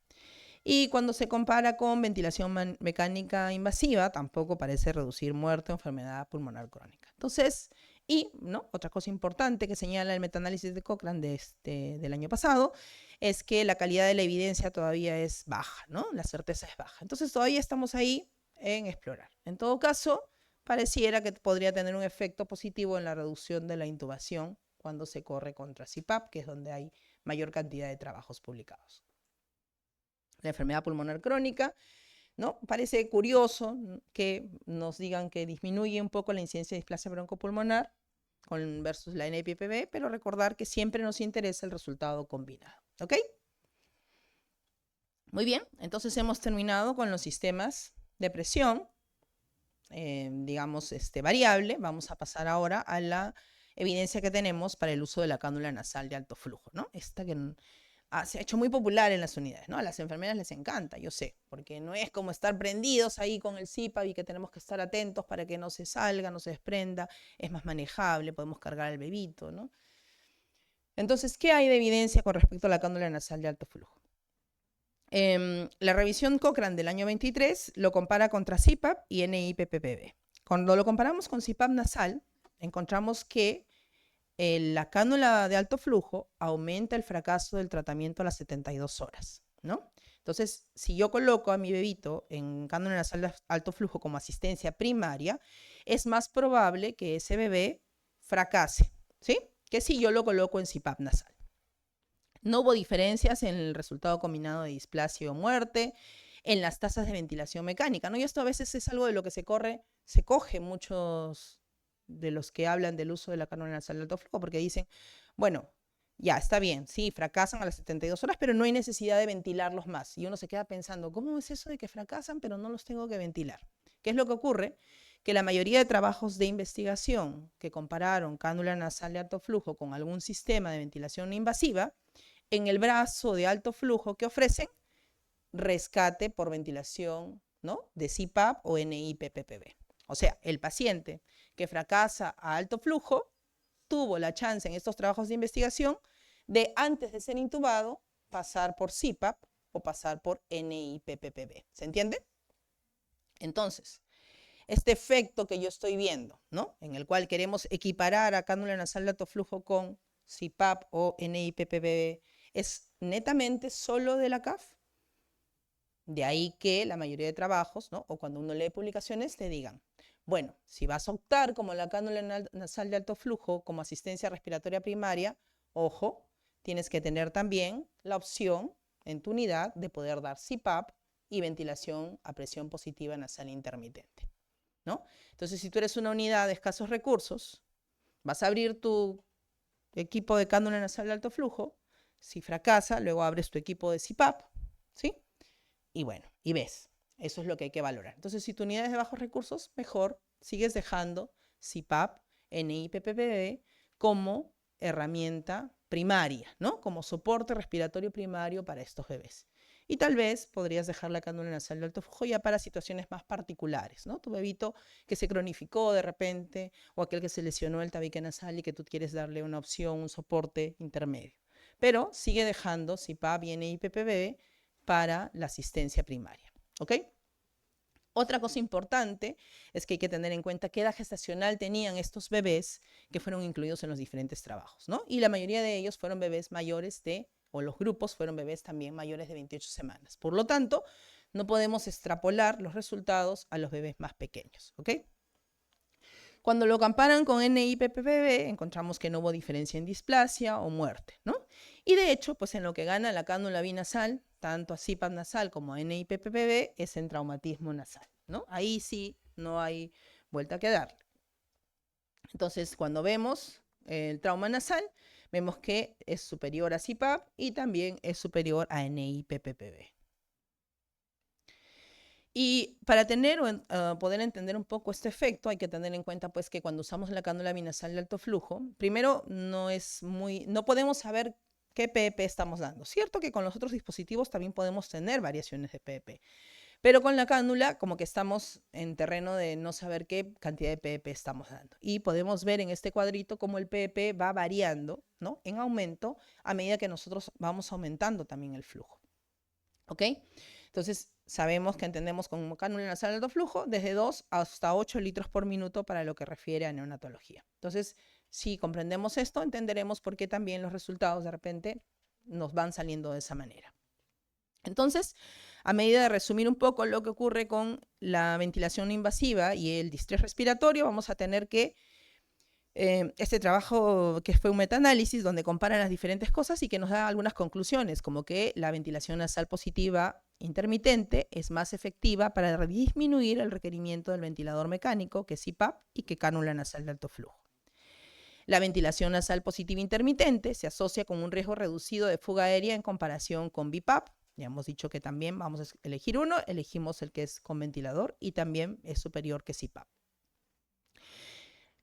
Y cuando se compara con ventilación mecánica invasiva, tampoco parece reducir muerte o enfermedad pulmonar crónica. Entonces, ¿no? Otra cosa importante que señala el metaanálisis de Cochrane del año pasado es que la calidad de la evidencia todavía es baja, ¿no? La certeza es baja. Entonces, todavía estamos ahí en explorar. En todo caso, pareciera que podría tener un efecto positivo en la reducción de la intubación cuando se corre contra CPAP, que es donde hay mayor cantidad de trabajos publicados. La enfermedad pulmonar crónica, ¿no? Parece curioso que nos digan que disminuye un poco la incidencia de displasia broncopulmonar versus la NIPPB, pero recordar que siempre nos interesa el resultado combinado, ¿ok? Muy bien, entonces hemos terminado con los sistemas de presión, digamos, variable. Vamos a pasar ahora a la evidencia que tenemos para el uso de la cánula nasal de alto flujo, ¿no? Esta que se ha hecho muy popular en las unidades, ¿no? A las enfermeras les encanta, yo sé, porque no es como estar prendidos ahí con el CPAP y que tenemos que estar atentos para que no se salga, no se desprenda, es más manejable, podemos cargar al bebito, ¿no? Entonces, ¿qué hay de evidencia con respecto a la cánula nasal de alto flujo? La revisión Cochrane del año 23 lo compara contra CPAP y NIPPB. Cuando lo comparamos con CPAP nasal, encontramos que la cánula de alto flujo aumenta el fracaso del tratamiento a las 72 horas, ¿no? Entonces, si yo coloco a mi bebito en cánula nasal de alto flujo como asistencia primaria, es más probable que ese bebé fracase, ¿sí? Que si yo lo coloco en CPAP nasal. No hubo diferencias en el resultado combinado de displasia o muerte, en las tasas de ventilación mecánica, ¿no? Y esto a veces es algo de lo que se coge muchos de los que hablan del uso de la cánula nasal de alto flujo, porque dicen, bueno, ya, está bien, sí, fracasan a las 72 horas, pero no hay necesidad de ventilarlos más. Y uno se queda pensando, ¿cómo es eso de que fracasan, pero no los tengo que ventilar? ¿Qué es lo que ocurre? Que la mayoría de trabajos de investigación que compararon cánula nasal de alto flujo con algún sistema de ventilación invasiva, en el brazo de alto flujo que ofrecen, rescate por ventilación, ¿no? De CPAP o NIPPB. O sea, el paciente que fracasa a alto flujo tuvo la chance en estos trabajos de investigación de, antes de ser intubado, pasar por CPAP o pasar por NIPPB. ¿Se entiende? Entonces, este efecto que yo estoy viendo, ¿no? En el cual queremos equiparar a cánula nasal de alto flujo con CPAP o NIPPB, es netamente solo de la CAF. De ahí que la mayoría de trabajos, ¿no? O cuando uno lee publicaciones, te digan, bueno, si vas a optar como la cánula nasal de alto flujo como asistencia respiratoria primaria, ojo, tienes que tener también la opción en tu unidad de poder dar CPAP y ventilación a presión positiva nasal intermitente, ¿no? Entonces, si tú eres una unidad de escasos recursos, vas a abrir tu equipo de cánula nasal de alto flujo. Si fracasa, luego abres tu equipo de CPAP, ¿sí? Y bueno, y ves, eso es lo que hay que valorar. Entonces, si tu unidad es de bajos recursos, mejor sigues dejando CPAP, NIPPB como herramienta primaria, ¿no? Como soporte respiratorio primario para estos bebés. Y tal vez podrías dejar la cánula nasal de alto flujo ya para situaciones más particulares, ¿no? Tu bebito que se cronificó de repente, o aquel que se lesionó el tabique nasal y que tú quieres darle una opción, un soporte intermedio. Pero sigue dejando CPAP y NIPPB para la asistencia primaria, ¿ok? Otra cosa importante es que hay que tener en cuenta qué edad gestacional tenían estos bebés que fueron incluidos en los diferentes trabajos, ¿no? Y la mayoría de ellos fueron bebés mayores de o los grupos fueron bebés también mayores de 28 semanas. Por lo tanto, no podemos extrapolar los resultados a los bebés más pequeños, ¿ok? Cuando lo comparan con NIPPB, encontramos que no hubo diferencia en displasia o muerte, ¿no? Y de hecho, pues en lo que gana la cánula binasal, tanto a CPAP nasal como a NIPPB, es en traumatismo nasal, ¿no? Ahí sí no hay vuelta que darle. Entonces, cuando vemos el trauma nasal, vemos que es superior a CPAP y también es superior a NIPPB. Y para poder entender un poco este efecto, hay que tener en cuenta pues, que cuando usamos la cánula binasal de alto flujo, primero no podemos saber qué PEP estamos dando. Cierto que con los otros dispositivos también podemos tener variaciones de PEP, pero con la cánula como que estamos en terreno de no saber qué cantidad de PEP estamos dando. Y podemos ver en este cuadrito cómo el PEP va variando, ¿no? En aumento a medida que nosotros vamos aumentando también el flujo. ¿Ok? Entonces, sabemos que entendemos como cánula nasal de alto flujo desde 2 hasta 8 litros por minuto para lo que refiere a neonatología. Entonces, si comprendemos esto, entenderemos por qué también los resultados de repente nos van saliendo de esa manera. Entonces, a medida de resumir un poco lo que ocurre con la ventilación invasiva y el distrés respiratorio, vamos a tener que este trabajo que fue un metaanálisis donde compara las diferentes cosas y que nos da algunas conclusiones, como que la ventilación nasal positiva intermitente es más efectiva para disminuir el requerimiento del ventilador mecánico, que es CPAP, y que cánula nasal de alto flujo. La ventilación nasal positiva intermitente se asocia con un riesgo reducido de fuga aérea en comparación con BiPAP. Ya hemos dicho que también vamos a elegir uno, elegimos el que es con ventilador y también es superior que CPAP.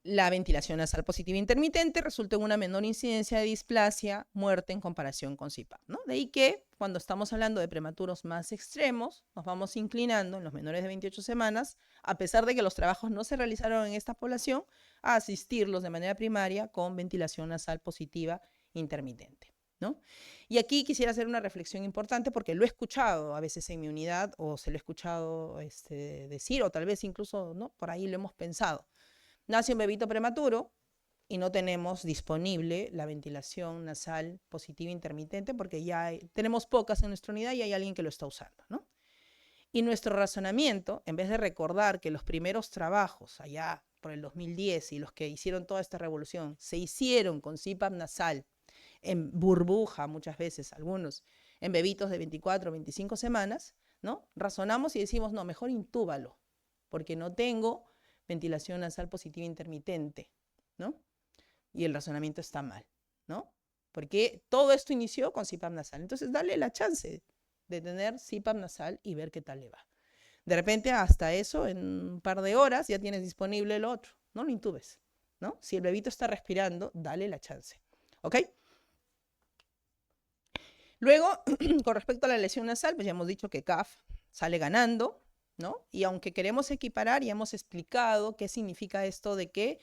La ventilación nasal positiva intermitente resulta en una menor incidencia de displasia, muerte en comparación con CPAP, ¿no? De ahí que cuando estamos hablando de prematuros más extremos, nos vamos inclinando en los menores de 28 semanas, a pesar de que los trabajos no se realizaron en esta población, a asistirlos de manera primaria con ventilación nasal positiva intermitente, ¿no? Y aquí quisiera hacer una reflexión importante porque lo he escuchado a veces en mi unidad o se lo he escuchado decir o tal vez incluso, ¿no? Por ahí lo hemos pensado. Nace un bebito prematuro y no tenemos disponible la ventilación nasal positiva intermitente porque ya tenemos pocas en nuestra unidad y hay alguien que lo está usando, ¿no? Y nuestro razonamiento, en vez de recordar que los primeros trabajos allá por el 2010 y los que hicieron toda esta revolución se hicieron con CPAP nasal en burbuja muchas veces, algunos en bebitos de 24 o 25 semanas, ¿no? Razonamos y decimos, no, mejor intúbalo porque no tengo ventilación nasal positiva intermitente, ¿no? Y el razonamiento está mal, ¿no? Porque todo esto inició con CPAP nasal. Entonces, dale la chance de tener CPAP nasal y ver qué tal le va. De repente, hasta eso, en un par de horas, ya tienes disponible el otro. No lo intubes, ¿no? Si el bebito está respirando, dale la chance, ¿ok? Luego, con respecto a la lesión nasal, pues ya hemos dicho que CAF sale ganando, ¿no? Y aunque queremos equiparar, ya hemos explicado qué significa esto de que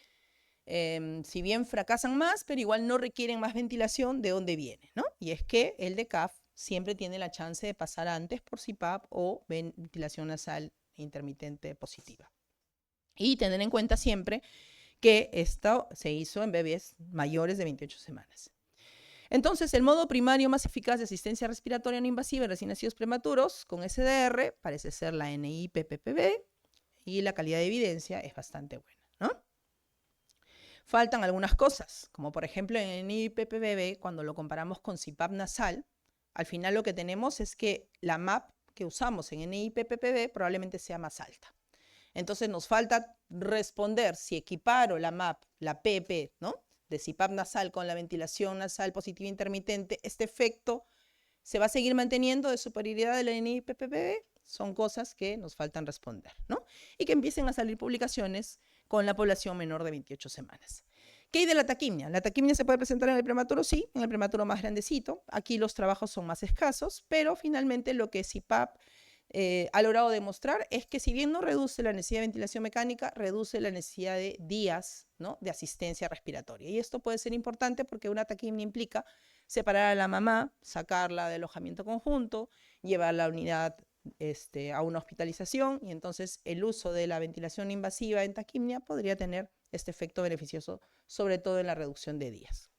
si bien fracasan más, pero igual no requieren más ventilación, ¿de dónde viene, no? Y es que el de CAF siempre tiene la chance de pasar antes por CPAP o ventilación nasal intermitente positiva. Y tener en cuenta siempre que esto se hizo en bebés mayores de 28 semanas. Entonces, el modo primario más eficaz de asistencia respiratoria no invasiva en recién nacidos prematuros con SDR parece ser la NIPPB y la calidad de evidencia es bastante buena, ¿no? Faltan algunas cosas, como por ejemplo en NIPPB, cuando lo comparamos con CPAP nasal, al final lo que tenemos es que la MAP que usamos en NIPPB probablemente sea más alta. Entonces nos falta responder si equiparo la MAP, la PP, ¿no? De CPAP nasal con la ventilación nasal positiva intermitente, este efecto se va a seguir manteniendo de superioridad de la NIPPB. Son cosas que nos faltan responder, ¿no? Y que empiecen a salir publicaciones con la población menor de 28 semanas. ¿Qué hay de la taquimia? ¿La taquimia se puede presentar en el prematuro? Sí, en el prematuro más grandecito. Aquí los trabajos son más escasos, pero finalmente lo que CPAP ha logrado demostrar es que si bien no reduce la necesidad de ventilación mecánica, reduce la necesidad de días, ¿no? de asistencia respiratoria. Y esto puede ser importante porque una taquimia implica separar a la mamá, sacarla del alojamiento conjunto, llevar la unidad a una hospitalización y entonces el uso de la ventilación invasiva en taquimia podría tener este efecto beneficioso, sobre todo en la reducción de días.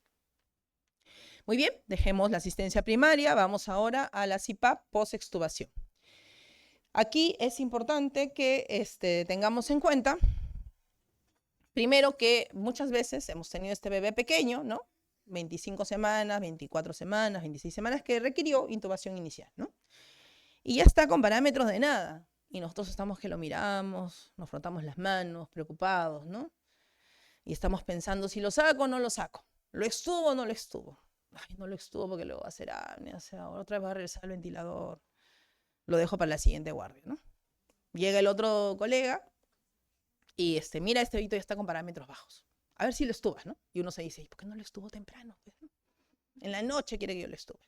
Muy bien, dejemos la asistencia primaria, vamos ahora a la CPAP post-extubación. Aquí es importante que tengamos en cuenta, primero, que muchas veces hemos tenido este bebé pequeño, ¿no? 25 semanas, 24 semanas, 26 semanas, que requirió intubación inicial, ¿no? Y ya está con parámetros de nada. Y nosotros estamos que lo miramos, nos frotamos las manos, preocupados, ¿no? Y estamos pensando si lo saco o no lo saco. ¿Lo extubo o no lo extubo? Ay, no lo extubo porque luego va a hacer apnea, o sea, otra vez va a regresar al ventilador. Lo dejo para la siguiente guardia, ¿no? Llega el otro colega y mira, este bebito ya está con parámetros bajos. A ver si lo estubas, ¿no? Y uno se dice, ¿por qué no lo estuvo temprano? En la noche quiere que yo lo estuve.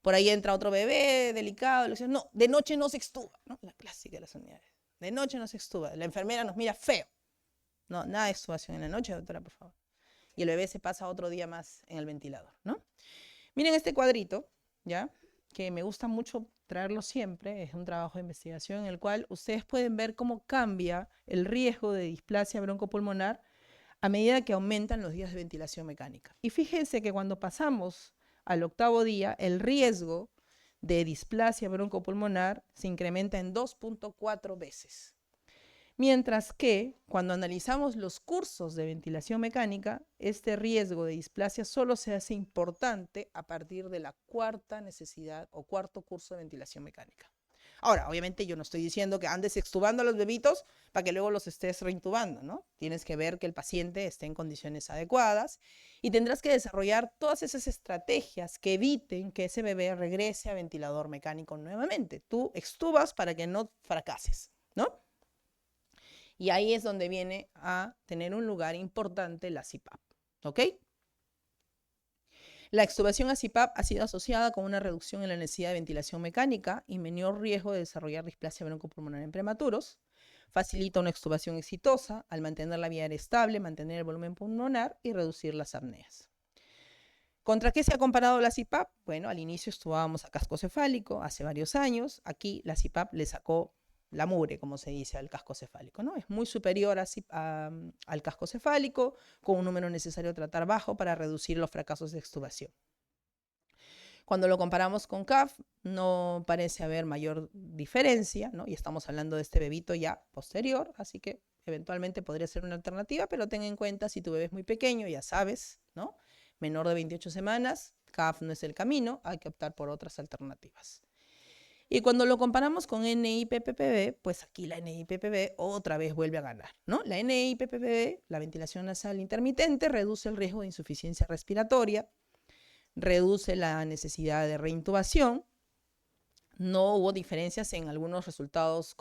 Por ahí entra otro bebé delicado, le dice, no, de noche no se extuba, ¿no? La clásica de las unidades. De noche no se extuba. La enfermera nos mira feo. No, nada de extubación en la noche, doctora, por favor. Y el bebé se pasa otro día más en el ventilador, ¿no? Miren este cuadrito, ¿ya? Que me gusta mucho traerlo siempre, es un trabajo de investigación en el cual ustedes pueden ver cómo cambia el riesgo de displasia broncopulmonar a medida que aumentan los días de ventilación mecánica. Y fíjense que cuando pasamos al 8º día, el riesgo de displasia broncopulmonar se incrementa en 2.4 veces. Mientras que cuando analizamos los cursos de ventilación mecánica, este riesgo de displasia solo se hace importante a partir de la 4ª necesidad o 4º curso de ventilación mecánica. Ahora, obviamente yo no estoy diciendo que andes extubando a los bebitos para que luego los estés reintubando, ¿no? Tienes que ver que el paciente esté en condiciones adecuadas y tendrás que desarrollar todas esas estrategias que eviten que ese bebé regrese a ventilador mecánico nuevamente. Tú extubas para que no fracases, ¿no? Y ahí es donde viene a tener un lugar importante la CPAP, ¿ok? La extubación a CPAP ha sido asociada con una reducción en la necesidad de ventilación mecánica y menor riesgo de desarrollar displasia broncopulmonar en prematuros. Facilita una extubación exitosa al mantener la vía aérea estable, mantener el volumen pulmonar y reducir las apneas. ¿Contra qué se ha comparado la CPAP? Bueno, al inicio extubábamos a casco cefálico hace varios años. Aquí la CPAP le sacó la mugre, como se dice, al casco cefálico, ¿no? Es muy superior al casco cefálico, con un número necesario de tratar bajo para reducir los fracasos de extubación. Cuando lo comparamos con CAF, no parece haber mayor diferencia, ¿no? Y estamos hablando de este bebito ya posterior, así que eventualmente podría ser una alternativa, pero ten en cuenta, si tu bebé es muy pequeño, ya sabes, ¿no? Menor de 28 semanas, CAF no es el camino, hay que optar por otras alternativas. Y cuando lo comparamos con NIPPB, pues aquí la NIPPB otra vez vuelve a ganar, ¿no? La NIPPB, la ventilación nasal intermitente, reduce el riesgo de insuficiencia respiratoria, reduce la necesidad de reintubación. No hubo diferencias en algunos resultados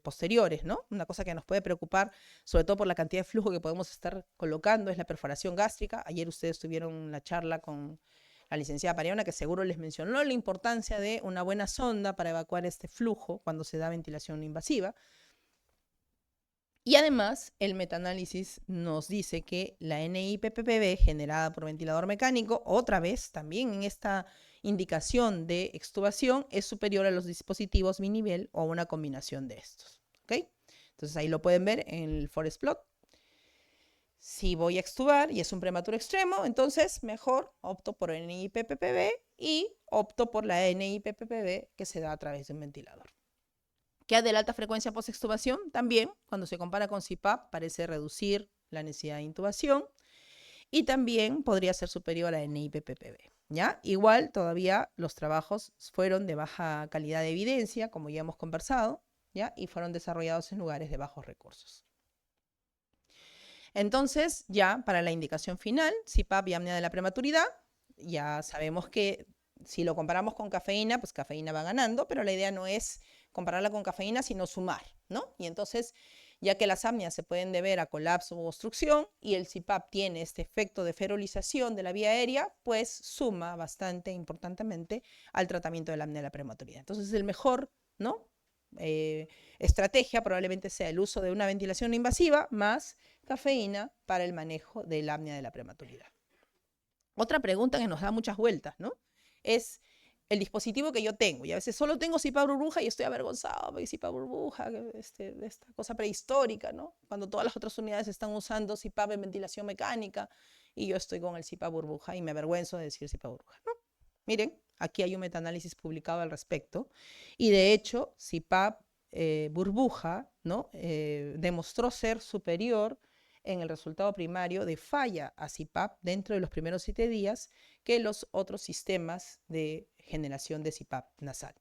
posteriores, ¿no? Una cosa que nos puede preocupar, sobre todo por la cantidad de flujo que podemos estar colocando, es la perforación gástrica. Ayer ustedes tuvieron la charla con la licenciada Pariona, que seguro les mencionó la importancia de una buena sonda para evacuar este flujo cuando se da ventilación no invasiva. Y además, el metaanálisis nos dice que la NIPPB generada por ventilador mecánico, otra vez también en esta indicación de extubación, es superior a los dispositivos binivel o una combinación de estos. ¿Okay? Entonces ahí lo pueden ver en el forest plot. Si voy a extubar y es un prematuro extremo, entonces mejor opto por NIPPB y opto por la NIPPB que se da a través de un ventilador. ¿Qué de la alta frecuencia post-extubación? También, cuando se compara con CPAP, parece reducir la necesidad de intubación y también podría ser superior a NIPPB, ¿ya? Igual, todavía los trabajos fueron de baja calidad de evidencia, como ya hemos conversado, ¿ya? Y fueron desarrollados en lugares de bajos recursos. Entonces, ya para la indicación final, CPAP y apnea de la prematuridad, ya sabemos que si lo comparamos con cafeína, pues cafeína va ganando, pero la idea no es compararla con cafeína, sino sumar, ¿no? Y entonces, ya que las apneas se pueden deber a colapso u obstrucción y el CPAP tiene este efecto de ferolización de la vía aérea, pues suma bastante importantemente al tratamiento de la apnea de la prematuridad. Entonces, el mejor, ¿no? Estrategia probablemente sea el uso de una ventilación no invasiva más cafeína para el manejo del apnea de la prematuridad. Otra pregunta que nos da muchas vueltas, ¿no? Es el dispositivo que yo tengo. Y a veces solo tengo CPAP burbuja y estoy avergonzado porque CPAP burbuja, esta cosa prehistórica, ¿no? Cuando todas las otras unidades están usando CPAP en ventilación mecánica y yo estoy con el CPAP burbuja y me avergüenzo de decir CPAP burbuja. No, miren, aquí hay un metaanálisis publicado al respecto y de hecho CPAP burbuja, ¿no? Demostró ser superior en el resultado primario de falla a CPAP dentro de los primeros 7 días que los otros sistemas de generación de CPAP nasal.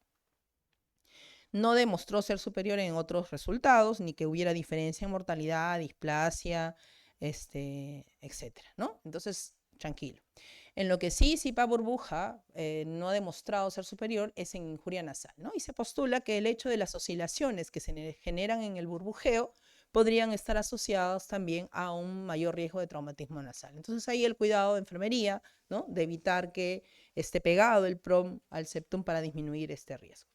No demostró ser superior en otros resultados, ni que hubiera diferencia en mortalidad, displasia, etcétera, ¿no? Entonces, tranquilo. En lo que sí CPAP burbuja no ha demostrado ser superior es en injuria nasal, ¿no? Y se postula que el hecho de las oscilaciones que se generan en el burbujeo podrían estar asociados también a un mayor riesgo de traumatismo nasal. Entonces ahí el cuidado de enfermería, ¿no? De evitar que esté pegado el PROM al septum para disminuir este riesgo.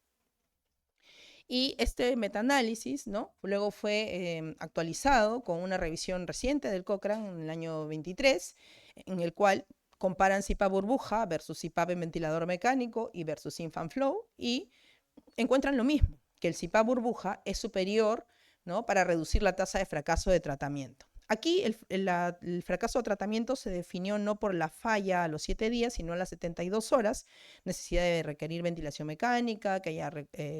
Y este metaanálisis, ¿no? Luego fue actualizado con una revisión reciente del Cochrane en el año 23, en el cual comparan CPAP burbuja versus CPAP en ventilador mecánico y versus infant flow y encuentran lo mismo, que el CPAP burbuja es superior, ¿no? Para reducir la tasa de fracaso de tratamiento. Aquí el fracaso de tratamiento se definió no por la falla a los 7 días, sino a las 72 horas, necesidad de requerir ventilación mecánica, que haya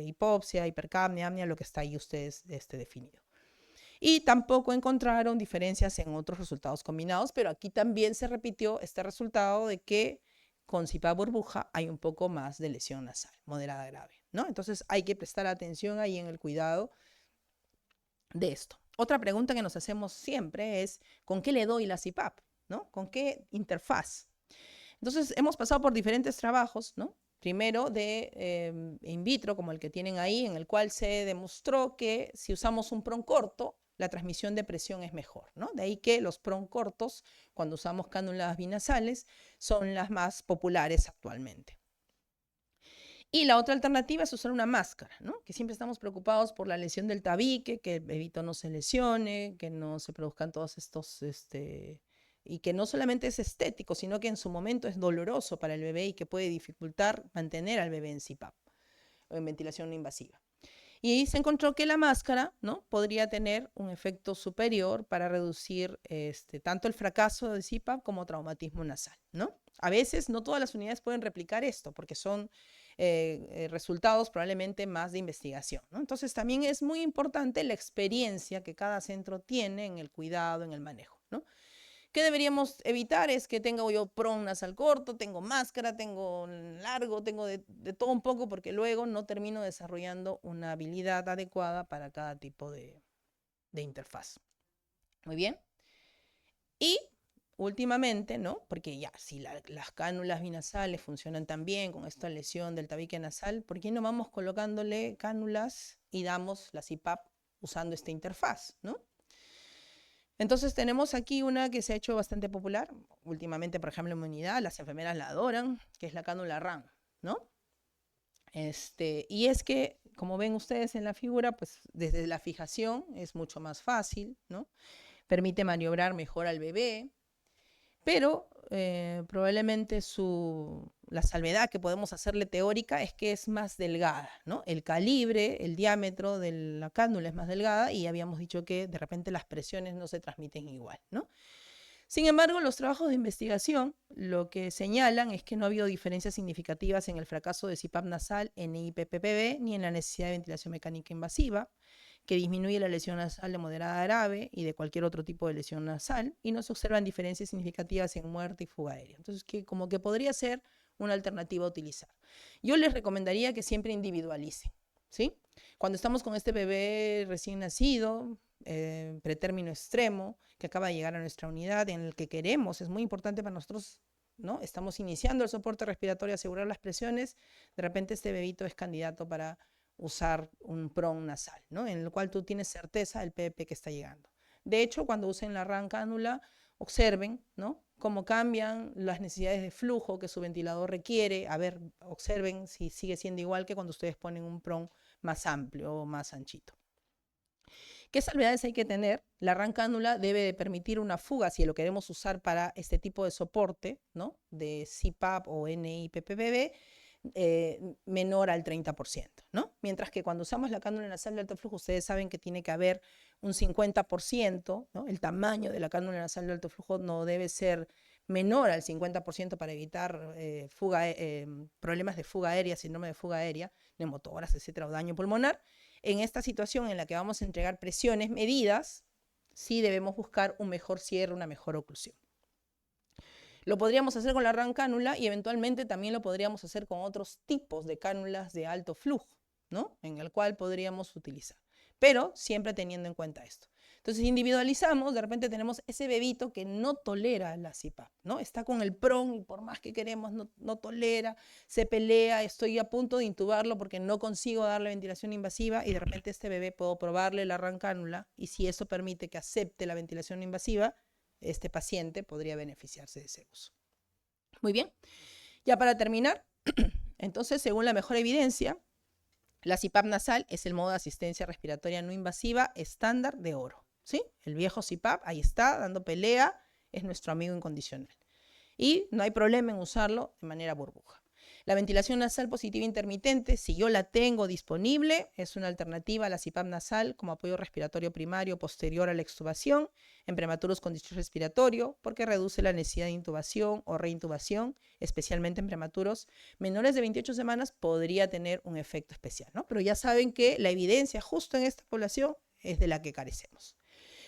hipopsia, hipercapnia, apnea, lo que está ahí ustedes definido. Y tampoco encontraron diferencias en otros resultados combinados, pero aquí también se repitió este resultado de que con CPAP burbuja hay un poco más de lesión nasal, moderada grave, ¿no? Entonces hay que prestar atención ahí en el cuidado de esto. Otra pregunta que nos hacemos siempre es, ¿con qué le doy la CPAP? ¿No? ¿Con qué interfaz? Entonces, hemos pasado por diferentes trabajos, ¿no? Primero de in vitro, como el que tienen ahí, en el cual se demostró que si usamos un PRON corto, la transmisión de presión es mejor, ¿no? De ahí que los PRON cortos, cuando usamos cánulas binasales, son las más populares actualmente. Y la otra alternativa es usar una máscara, ¿no? Que siempre estamos preocupados por la lesión del tabique, que el bebito no se lesione, que no se produzcan todos estos, y que no solamente es estético, sino que en su momento es doloroso para el bebé y que puede dificultar mantener al bebé en CPAP o en ventilación no invasiva. Y ahí se encontró que la máscara, ¿no? Podría tener un efecto superior para reducir tanto el fracaso de CPAP como traumatismo nasal, ¿no? A veces no todas las unidades pueden replicar esto porque son resultados probablemente más de investigación, ¿no? Entonces también es muy importante la experiencia que cada centro tiene en el cuidado, en el manejo, ¿no? ¿Qué deberíamos evitar? Es que tengo yo PRON nasal corto, tengo máscara, tengo largo, tengo de todo un poco, porque luego no termino desarrollando una habilidad adecuada para cada tipo de interfaz. Muy bien. Y últimamente, ¿no? Porque ya, si las cánulas binasales funcionan tan bien con esta lesión del tabique nasal, ¿por qué no vamos colocándole cánulas y damos la CPAP usando esta interfaz, ¿no? Entonces tenemos aquí una que se ha hecho bastante popular, últimamente, por ejemplo, en mi unidad, las enfermeras la adoran, que es la cánula RAM, ¿no? Y es que, como ven ustedes en la figura, pues desde la fijación es mucho más fácil, ¿no? Permite maniobrar mejor al bebé, pero probablemente la salvedad que podemos hacerle teórica es que es más delgada, ¿no? El calibre, el diámetro de la cánula es más delgada y habíamos dicho que de repente las presiones no se transmiten igual, ¿no? Sin embargo, los trabajos de investigación lo que señalan es que no ha habido diferencias significativas en el fracaso de CPAP nasal en IPPB ni en la necesidad de ventilación mecánica invasiva, que disminuye la lesión nasal de moderada a grave y de cualquier otro tipo de lesión nasal, y no se observan diferencias significativas en muerte y fuga aérea. Entonces, como que podría ser una alternativa a utilizar. Yo les recomendaría que siempre individualicen, ¿sí? Cuando estamos con este bebé recién nacido, pretérmino extremo, que acaba de llegar a nuestra unidad, en el que queremos, es muy importante para nosotros, ¿no? Estamos iniciando el soporte respiratorio, asegurar las presiones, de repente este bebito es candidato para usar un PRON nasal, ¿no? En el cual tú tienes certeza del PEP que está llegando. De hecho, cuando usen la RAM cánula, observen, ¿no? Cómo cambian las necesidades de flujo que su ventilador requiere. A ver, observen si sigue siendo igual que cuando ustedes ponen un PRON más amplio o más anchito. ¿Qué salvedades hay que tener? La RAM cánula debe de permitir una fuga, si lo queremos usar para este tipo de soporte, ¿no? De CPAP o NIPPB, menor al 30%, ¿no? Mientras que cuando usamos la cánula nasal de alto flujo, ustedes saben que tiene que haber un 50%, ¿no? El tamaño de la cánula nasal de alto flujo no debe ser menor al 50% para evitar problemas de fuga aérea, síndrome de fuga aérea, neumotórax, etcétera, o daño pulmonar. En esta situación en la que vamos a entregar presiones medidas, sí debemos buscar un mejor cierre, una mejor oclusión. Lo podríamos hacer con la RAM cánula y eventualmente también lo podríamos hacer con otros tipos de cánulas de alto flujo, ¿no? En el cual podríamos utilizar, pero siempre teniendo en cuenta esto. Entonces individualizamos, de repente tenemos ese bebito que no tolera la CPAP, ¿no? Está con el PRON y por más que queremos no tolera, se pelea, estoy a punto de intubarlo porque no consigo darle ventilación invasiva y de repente este bebé puedo probarle la RAM cánula y si eso permite que acepte la ventilación invasiva, este paciente podría beneficiarse de ese uso. Muy bien, ya para terminar, entonces según la mejor evidencia, la CPAP nasal es el modo de asistencia respiratoria no invasiva estándar de oro, ¿sí? El viejo CPAP, ahí está, dando pelea, es nuestro amigo incondicional. Y no hay problema en usarlo de manera burbuja. La ventilación nasal positiva intermitente, si yo la tengo disponible, es una alternativa a la CPAP nasal como apoyo respiratorio primario posterior a la extubación en prematuros con distrés respiratorio, porque reduce la necesidad de intubación o reintubación, especialmente en prematuros menores de 28 semanas, podría tener un efecto especial, ¿no? Pero ya saben que la evidencia justo en esta población es de la que carecemos.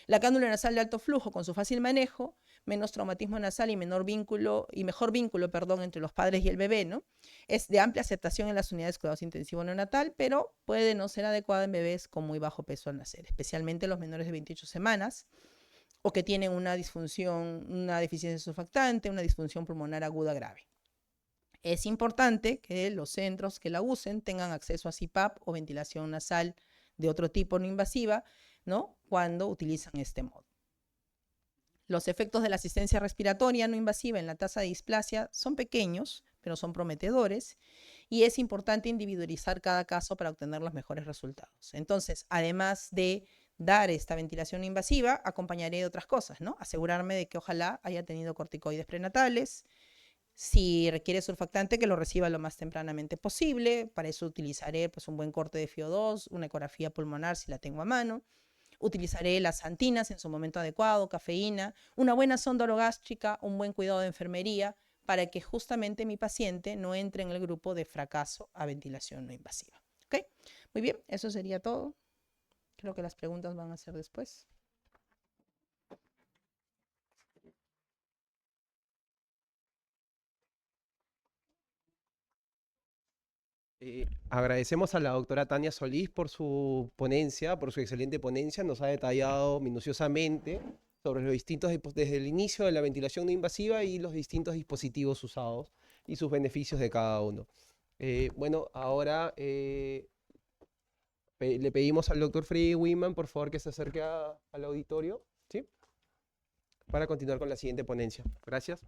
La cánula nasal de alto flujo, con su fácil manejo, menos traumatismo nasal y mejor vínculo, entre los padres y el bebé, ¿no? Es de amplia aceptación en las unidades de cuidados intensivos neonatal, pero puede no ser adecuada en bebés con muy bajo peso al nacer, especialmente los menores de 28 semanas o que tienen una disfunción, una deficiencia surfactante, una disfunción pulmonar aguda grave. Es importante que los centros que la usen tengan acceso a CPAP o ventilación nasal de otro tipo no invasiva, ¿no? Cuando utilizan este modo. Los efectos de la asistencia respiratoria no invasiva en la tasa de displasia son pequeños, pero son prometedores, y es importante individualizar cada caso para obtener los mejores resultados. Entonces, además de dar esta ventilación invasiva, acompañaré de otras cosas, ¿no? Asegurarme de que ojalá haya tenido corticoides prenatales. Si requiere surfactante, que lo reciba lo más tempranamente posible. Para eso utilizaré pues, un buen corte de FiO2, una ecografía pulmonar si la tengo a mano. Utilizaré las antinas en su momento adecuado, cafeína, una buena sonda orogástrica, un buen cuidado de enfermería, para que justamente mi paciente no entre en el grupo de fracaso a ventilación no invasiva. ¿Ok? Muy bien, eso sería todo. Creo que las preguntas van a ser después. Agradecemos a la doctora Tania Solís por su ponencia, por su excelente ponencia. Nos ha detallado minuciosamente sobre los distintos, desde el inicio de la ventilación no invasiva y los distintos dispositivos usados y sus beneficios de cada uno. Bueno, ahora le pedimos al doctor Freddy Wiman, por favor, que se acerque al auditorio, ¿sí? Para continuar con la siguiente ponencia. Gracias.